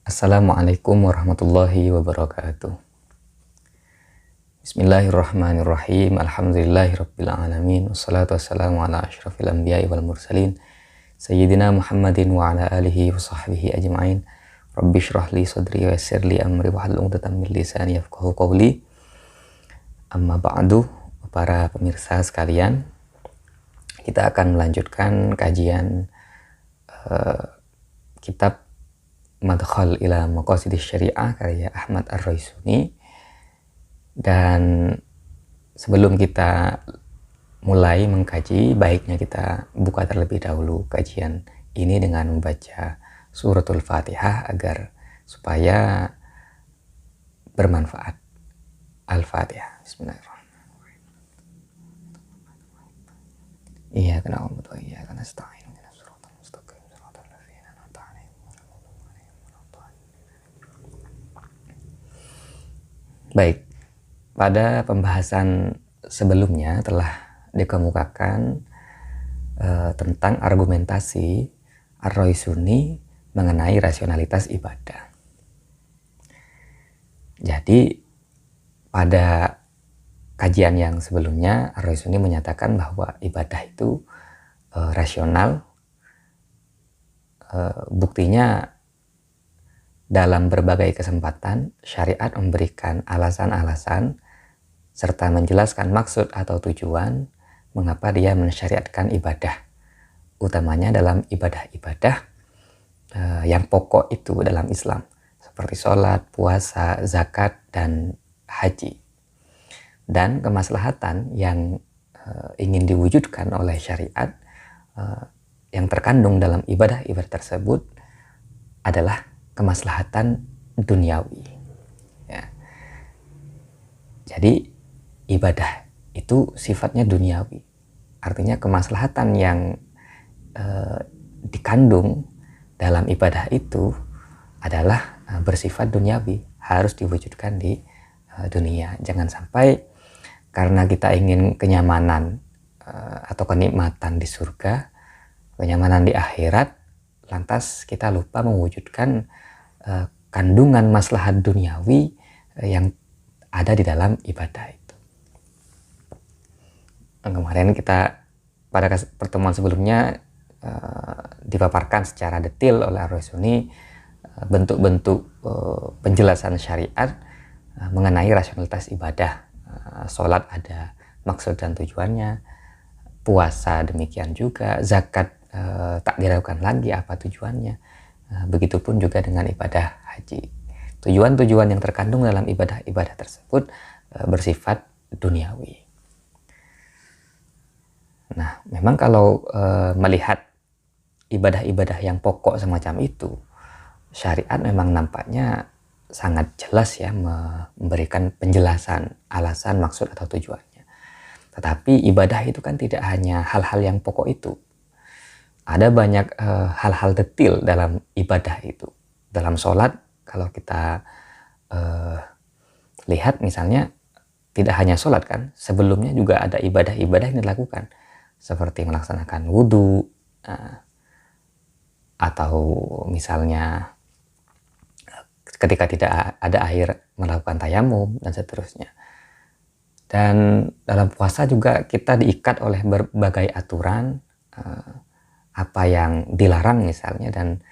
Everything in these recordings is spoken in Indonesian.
Assalamualaikum warahmatullahi wabarakatuh. Bismillahirrahmanirrahim. Alhamdulillahirabbil alamin. Wassalatu wassalamu ala asyrafil anbiya'i wal mursalin sayyidina Muhammadin wa ala alihi wa sahbihi ajma'in. Rabbi shrah li sadri wa yassir li amri wahlul 'uqdatam min lisani yafqahu qawli. Amma ba'du, para pemirsa sekalian, kita akan melanjutkan kajian kitab Madkhal ila Maqasidisy Syariah karya Ahmad Ar-Raisuni. Dan sebelum kita mulai mengkaji, baiknya kita buka terlebih dahulu kajian ini dengan membaca suratul Fatihah agar supaya bermanfaat. Al-Fatihah. Bismillahirrahmanirrahim. Iyyaka na'budu wa iyyaka nasta'in. Baik, pada pembahasan sebelumnya telah dikemukakan tentang argumentasi Ar-Raisuni mengenai rasionalitas ibadah. Jadi pada kajian yang sebelumnya Ar-Raisuni menyatakan bahwa ibadah itu rasional. Buktinya dalam berbagai kesempatan syariat memberikan alasan-alasan serta menjelaskan maksud atau tujuan mengapa dia mensyariatkan ibadah, utamanya dalam ibadah-ibadah yang pokok itu dalam Islam seperti sholat, puasa, zakat, dan haji. Dan kemaslahatan yang ingin diwujudkan oleh syariat yang terkandung dalam ibadah-ibadah tersebut adalah kemaslahatan duniawi. Ya. Jadi ibadah itu sifatnya duniawi, artinya kemaslahatan yang dikandung dalam ibadah itu adalah bersifat duniawi, harus diwujudkan di dunia. Jangan sampai karena kita ingin kenyamanan atau kenikmatan di surga, kenyamanan di akhirat, lantas kita lupa mewujudkan kandungan maslahat duniawi yang ada di dalam ibadah itu. Kemarin kita pada pertemuan sebelumnya dipaparkan secara detail oleh Ar-Raisuni bentuk-bentuk penjelasan syariat mengenai rasionalitas ibadah. Sholat ada maksud dan tujuannya, puasa demikian juga, zakat tak diragukan lagi apa tujuannya. Begitupun juga dengan ibadah haji. Tujuan-tujuan yang terkandung dalam ibadah-ibadah tersebut bersifat duniawi. Nah, memang kalau melihat ibadah-ibadah yang pokok semacam itu, syariat memang nampaknya sangat jelas ya memberikan penjelasan, alasan, maksud atau tujuannya. Tetapi ibadah itu kan tidak hanya hal-hal yang pokok itu. Ada banyak hal-hal detail dalam ibadah itu. Dalam sholat, kalau kita lihat misalnya, tidak hanya sholat kan, sebelumnya juga ada ibadah-ibadah yang dilakukan. Seperti melaksanakan wudhu, atau misalnya ketika tidak ada air melakukan tayamum, dan seterusnya. Dan dalam puasa juga kita diikat oleh berbagai aturan, apa yang dilarang misalnya, dan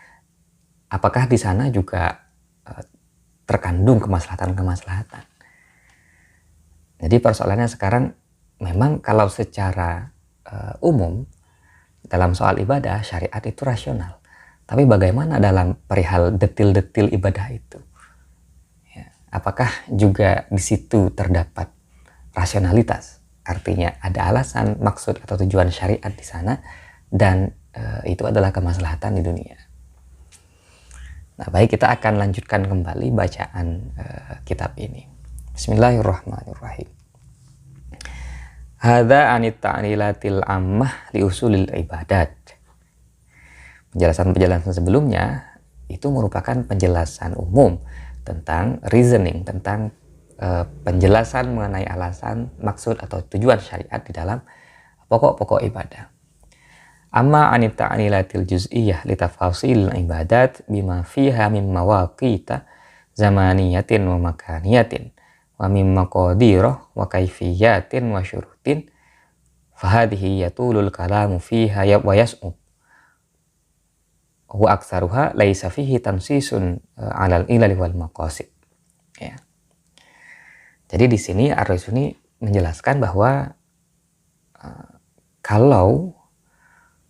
apakah di sana juga terkandung kemaslahatan-kemaslahatan. Jadi persoalannya sekarang memang kalau secara umum dalam soal ibadah syariat itu rasional, tapi bagaimana dalam perihal detil-detil ibadah itu? Ya, apakah juga di situ terdapat rasionalitas? Artinya ada alasan, maksud atau tujuan syariat di sana, dan itu adalah kemaslahatan di dunia. Nah, baik, kita akan lanjutkan kembali bacaan kitab ini. Bismillahirrahmanirrahim. Hadza anit ta'lilatil ammah li usulil ibadat. Penjelasan-penjelasan sebelumnya itu merupakan penjelasan umum tentang reasoning, tentang penjelasan mengenai alasan, maksud atau tujuan syariat di dalam pokok-pokok ibadah. Amma anit ta'nilatil juz'iyah li tafasil ibadat bima fiha min mawaqita zamaniyatin wa makaniyatin wa min maqadirah wa kaifiyatin wa syurutin fahadhihi yatulul kalamu fiha wa yas'ub wa aktsaruha laisa fihi tansisun alal ilal wal maqasid. Ya. Jadi di sini Ar-Raisuni menjelaskan bahwa kalau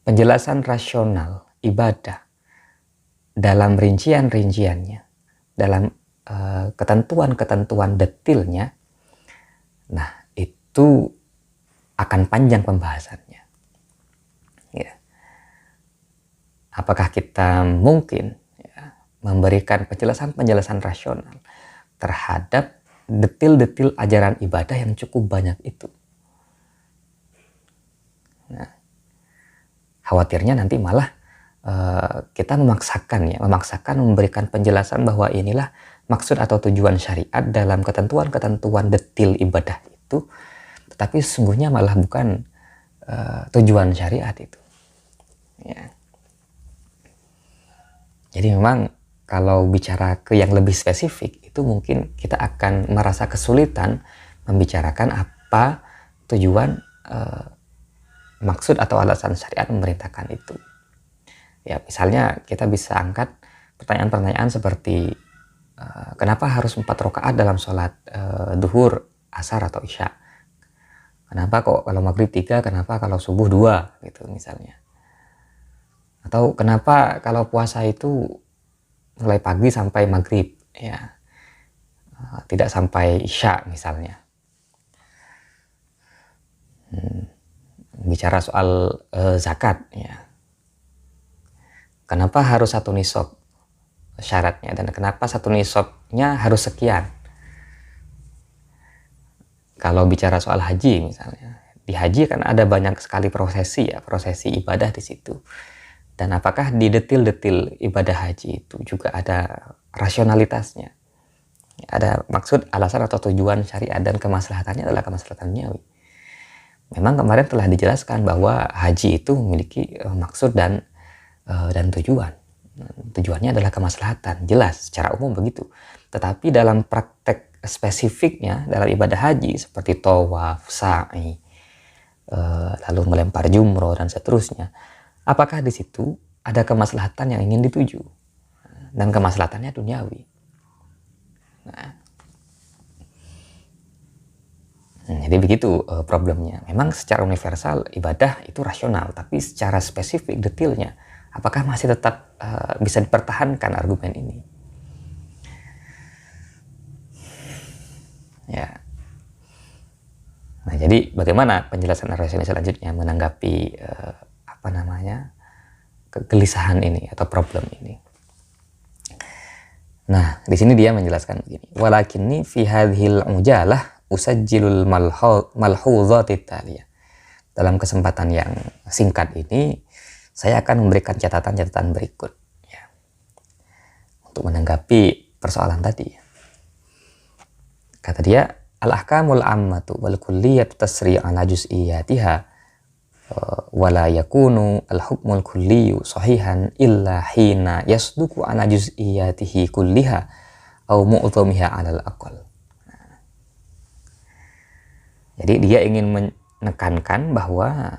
penjelasan rasional ibadah dalam rincian-rinciannya, dalam ketentuan-ketentuan detilnya, nah itu akan panjang pembahasannya. Ya. Apakah kita mungkin memberikan penjelasan-penjelasan rasional terhadap detil-detil ajaran ibadah yang cukup banyak itu? Nah, khawatirnya nanti malah kita memaksakan memberikan penjelasan bahwa inilah maksud atau tujuan syariat dalam ketentuan-ketentuan detil ibadah itu, tetapi sesungguhnya malah bukan tujuan syariat itu. Ya. Jadi memang kalau bicara ke yang lebih spesifik itu mungkin kita akan merasa kesulitan membicarakan apa tujuan maksud atau alasan syariat memerintahkan itu. Ya, misalnya kita bisa angkat pertanyaan-pertanyaan seperti kenapa harus 4 rakaat dalam sholat duhur, asar atau isya? Kenapa kok kalau maghrib 3, kenapa kalau subuh 2 gitu misalnya? Atau kenapa kalau puasa itu mulai pagi sampai maghrib, ya, tidak sampai isya misalnya? Bicara soal zakat, ya, kenapa harus 1 nisab syaratnya dan kenapa 1 nisabnya harus sekian? Kalau bicara soal haji misalnya, di haji kan ada banyak sekali prosesi ibadah di situ. Dan apakah di detil-detil ibadah haji itu juga ada rasionalitasnya? Ada maksud, alasan atau tujuan syariat dan kemaslahatannya adalah kemaslahatan duniawi. Memang kemarin telah dijelaskan bahwa haji itu memiliki maksud dan tujuan. Tujuannya adalah kemaslahatan, jelas secara umum begitu. Tetapi dalam praktek spesifiknya dalam ibadah haji seperti tawaf, sa'i, lalu melempar jumroh dan seterusnya, apakah di situ ada kemaslahatan yang ingin dituju dan kemaslahatannya duniawi? Jadi begitu problemnya. Memang secara universal ibadah itu rasional, tapi secara spesifik detilnya, apakah masih tetap bisa dipertahankan argumen ini? Ya. Nah, jadi bagaimana penjelasan Ar-Raisuni selanjutnya menanggapi kegelisahan ini atau problem ini? Nah, di sini dia menjelaskan begini. Walakinni fi hadhil ujalah usajjilul malhuzati taliyah. Dalam kesempatan yang singkat ini, saya akan memberikan catatan-catatan berikut ya, untuk menanggapi persoalan tadi. Kata dia, al-ahkamul ammatu wal kulliyatu tasri' ala juz'iyatiha wala yakunu al-hukmul kulliyu sahihan illa hina yasduku ala juz'iyatihi kulliha au mu'dhamiha 'alal aqal. Jadi dia ingin menekankan bahwa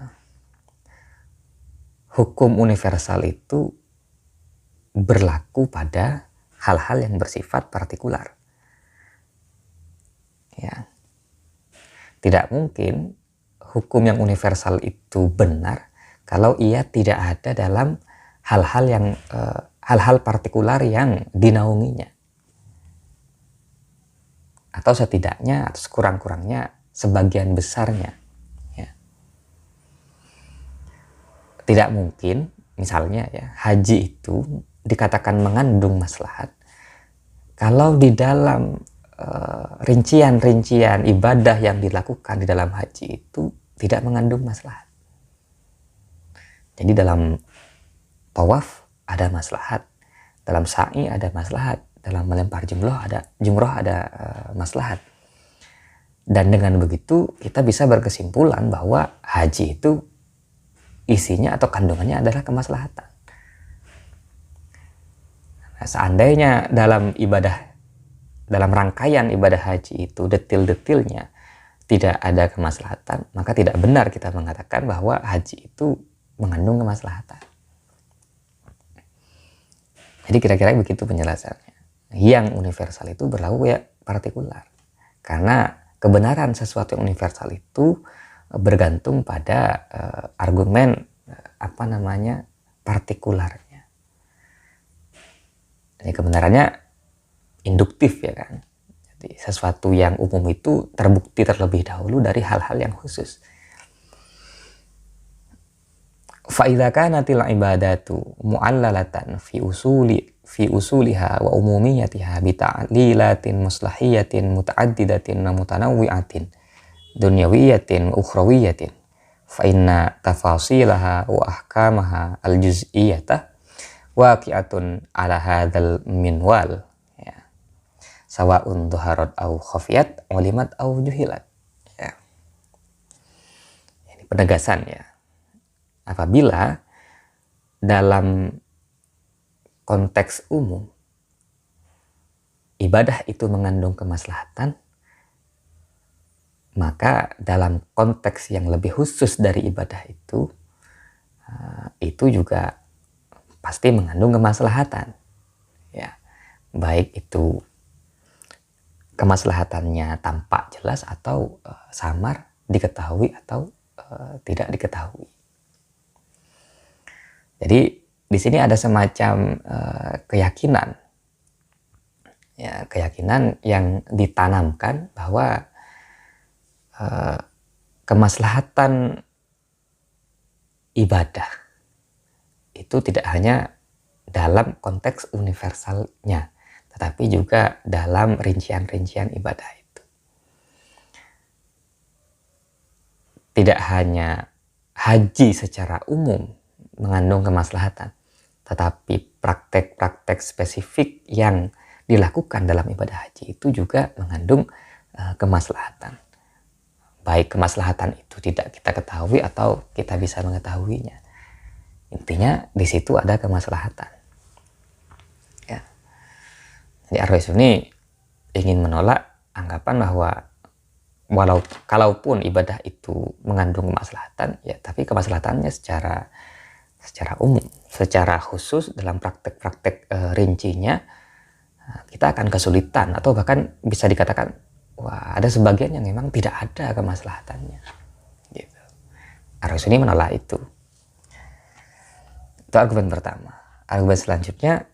hukum universal itu berlaku pada hal-hal yang bersifat partikular. Ya. Tidak mungkin hukum yang universal itu benar kalau ia tidak ada dalam hal-hal partikular yang dinaunginya. Atau setidaknya atau sekurang-kurangnya sebagian besarnya. Ya. Tidak mungkin misalnya ya, haji itu dikatakan mengandung maslahat kalau di dalam rincian-rincian ibadah yang dilakukan di dalam haji itu tidak mengandung maslahat. Jadi dalam tawaf ada maslahat, dalam sa'i ada maslahat, dalam melempar jumroh ada maslahat. Dan dengan begitu kita bisa berkesimpulan bahwa haji itu isinya atau kandungannya adalah kemaslahatan. Nah, seandainya dalam rangkaian ibadah haji itu detil-detilnya tidak ada kemaslahatan, maka tidak benar kita mengatakan bahwa haji itu mengandung kemaslahatan. Jadi kira-kira begitu penjelasannya. Yang universal itu berlaku ya partikular. Karena kebenaran sesuatu yang universal itu bergantung pada argumen partikularnya. Jadi kebenarannya induktif ya kan. Jadi sesuatu yang umum itu terbukti terlebih dahulu dari hal-hal yang khusus. Fa'idza kanatil ibadatu mu'allalatan fi usuliha wa umumiyatiha bi ta'lilatin maslahiyatin muta'addidatin wa mutanawwi'atin dunyawiyatin wa ukhrawiyatin fa inna tafasilaha wa ahkamaha al-juz'iyyatah waqi'atun ala hadzal minwal ya sawa'un dhaharat au khafiyat ulimat au juhilat ya. Ini penegasan ya. Apabila dalam konteks umum ibadah itu mengandung kemaslahatan, maka dalam konteks yang lebih khusus dari ibadah itu juga pasti mengandung kemaslahatan. Ya, baik itu kemaslahatannya tampak jelas atau samar, diketahui atau tidak diketahui. Jadi di sini ada semacam keyakinan yang ditanamkan bahwa kemaslahatan ibadah itu tidak hanya dalam konteks universalnya, tetapi juga dalam rincian-rincian ibadah itu. Tidak hanya haji secara umum mengandung kemaslahatan, tetapi praktek-praktek spesifik yang dilakukan dalam ibadah haji itu juga mengandung kemaslahatan. Baik kemaslahatan itu tidak kita ketahui atau kita bisa mengetahuinya. Intinya di situ ada kemaslahatan. Ya. Jadi Ar-Raisuni ingin menolak anggapan bahwa kalaupun ibadah itu mengandung kemaslahatan, ya tapi kemaslahatannya secara umum, secara khusus dalam praktek-praktek rincinya kita akan kesulitan atau bahkan bisa dikatakan wah ada sebagian yang memang tidak ada kemaslahatannya. Gitu. Ar-Raisuni menolak itu. Itu argumen pertama. Argumen selanjutnya